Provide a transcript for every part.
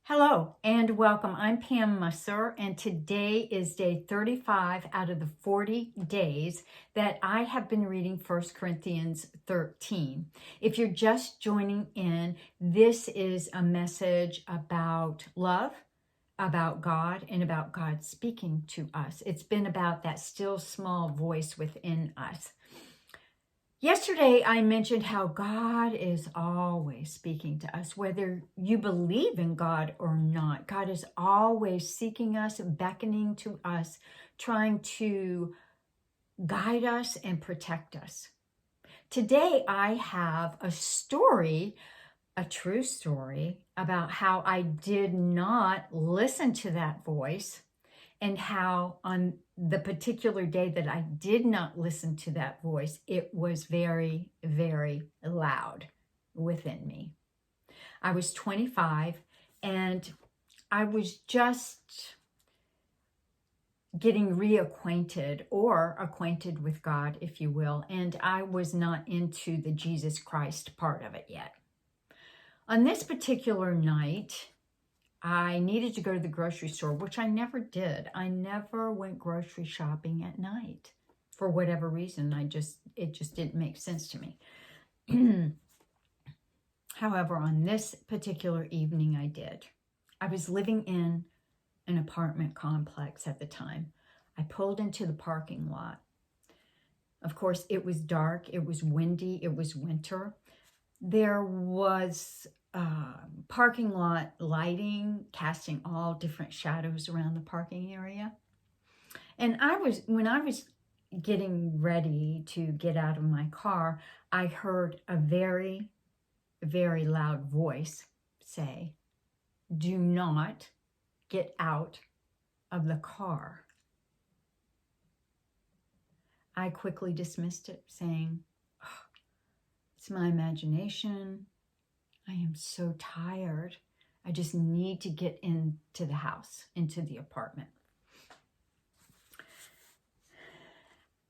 Hello and welcome. I'm Pam Musser, and today is day 35 out of the 40 days that I have been reading 1 Corinthians 13. If you're just joining in, this is a message about love, about God, and about God speaking to us. It's been about that still small voice within us. Yesterday, I mentioned how God is always speaking to us, whether you believe in God or not. God is always seeking us, beckoning to us, trying to guide us and protect us. Today, I have a story, a true story, about how I did not listen to that voice and how on the particular day that I did not listen to that voice, it was very, very loud within me. I was 25 and I was just getting reacquainted or acquainted with God, if you will, and I was not into the Jesus Christ part of it yet. On this particular night, I needed to go to the grocery store, which I never did. I never went grocery shopping at night for whatever reason. It just didn't make sense to me. However, on this particular evening, I did. I was living in an apartment complex at the time. I pulled into the parking lot. Of course, it was dark. It was windy. It was winter. There was parking lot lighting casting all different shadows around the parking area. And when I was getting ready to get out of my car, I heard a very, very loud voice say, "Do not get out of the car." I quickly dismissed it, saying, "Oh, it's my imagination. I am so tired. I just need to get into the house, into the apartment."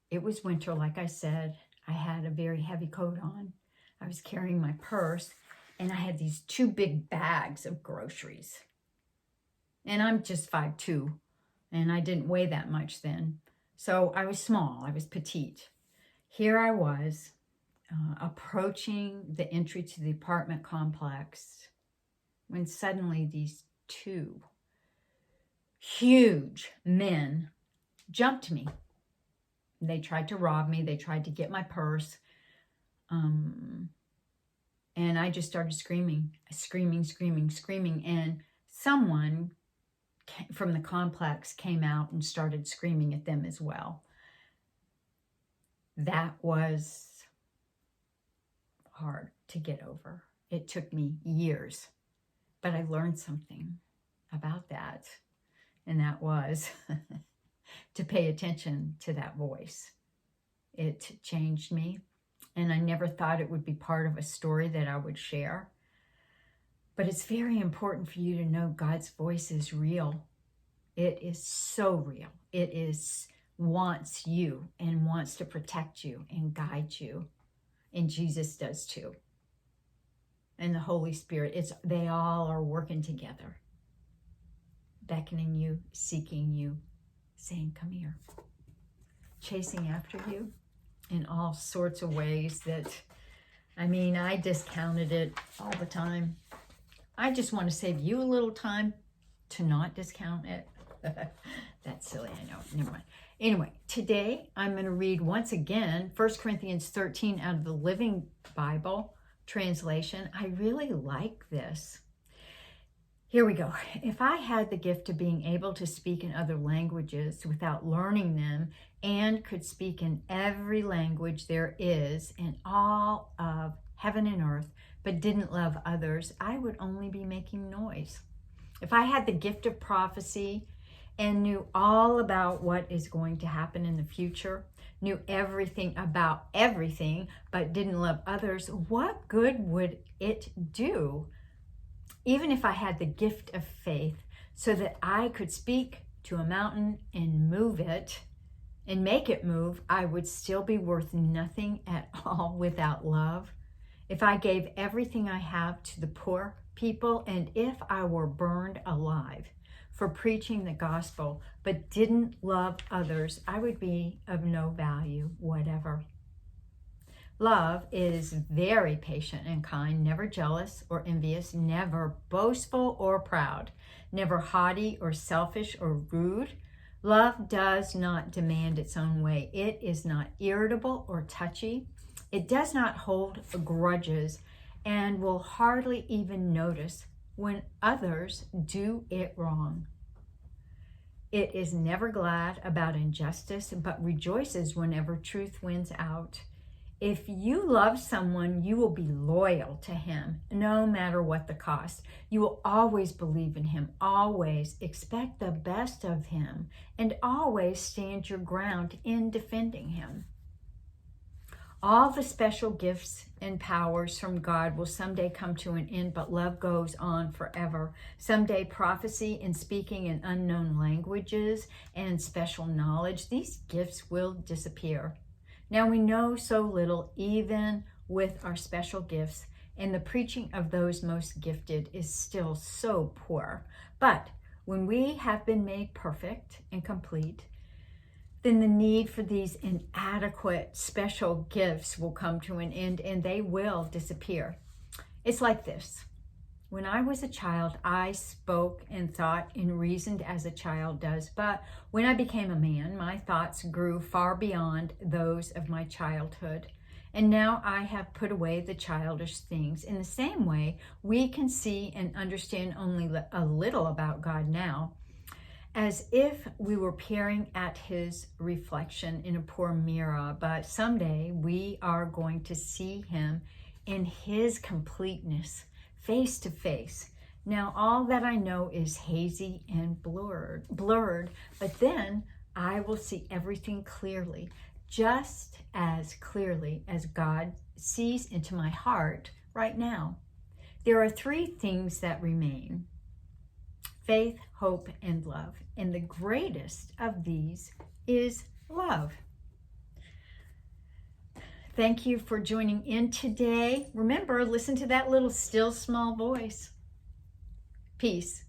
It was winter, like I said. I had a very heavy coat on. I was carrying my purse, and I had these two big bags of groceries. And I'm just 5'2", and I didn't weigh that much then. So I was small. I was petite. Here I was, approaching the entry to the apartment complex when suddenly these two huge men jumped me. They tried to rob me. They tried to get my purse. And I just started screaming. And someone from the complex came out and started screaming at them as well. That was hard to get over. It took me years, but I learned something about that, and that was to pay attention to that voice. It changed me, and I never thought it would be part of a story that I would share, but it's very important for you to know God's voice is real. It is so real. It wants you and wants to protect you and guide you. And Jesus does too. And the Holy Spirit, they all are working together, beckoning you, seeking you, saying, "Come here," chasing after you in all sorts of ways that, I discounted it all the time. I just want to save you a little time to not discount it. That's silly, I know. Never mind. Anyway, today I'm going to read once again 1 Corinthians 13 out of the Living Bible translation. I really like this. Here we go. "If I had the gift of being able to speak in other languages without learning them and could speak in every language there is in all of heaven and earth, but didn't love others, I would only be making noise. If I had the gift of prophecy and knew all about what is going to happen in the future, knew everything about everything, but didn't love others, what good would it do? Even if I had the gift of faith so that I could speak to a mountain and move it and make it move, I would still be worth nothing at all without love. If I gave everything I have to the poor people, and if I were burned alive for preaching the gospel, but didn't love others, I would be of no value whatever. Love is very patient and kind, never jealous or envious, never boastful or proud, never haughty or selfish or rude. Love does not demand its own way. It is not irritable or touchy. It does not hold grudges and will hardly even notice when others do it wrong. It is never glad about injustice, but rejoices whenever truth wins out. If you love someone, you will be loyal to him, no matter what the cost. You will always believe in him, always expect the best of him, and always stand your ground in defending him. All the special gifts and powers from God will someday come to an end, but love goes on forever. Someday prophecy and speaking in unknown languages and special knowledge, these gifts will disappear. Now we know so little, even with our special gifts, and the preaching of those most gifted is still so poor. But when we have been made perfect and complete, then the need for these inadequate special gifts will come to an end, and they will disappear. It's like this. When I was a child, I spoke and thought and reasoned as a child does. But when I became a man, my thoughts grew far beyond those of my childhood. And now I have put away the childish things. In the same way, we can see and understand only a little about God now, as if we were peering at his reflection in a poor mirror. But someday we are going to see him in his completeness, face to face. Now all that I know is hazy and blurred, but then I will see everything clearly, just as clearly as God sees into my heart right now. There are three things that remain: faith, hope, and love. And the greatest of these is love. Thank you for joining in today. Remember, listen to that little still small voice. Peace.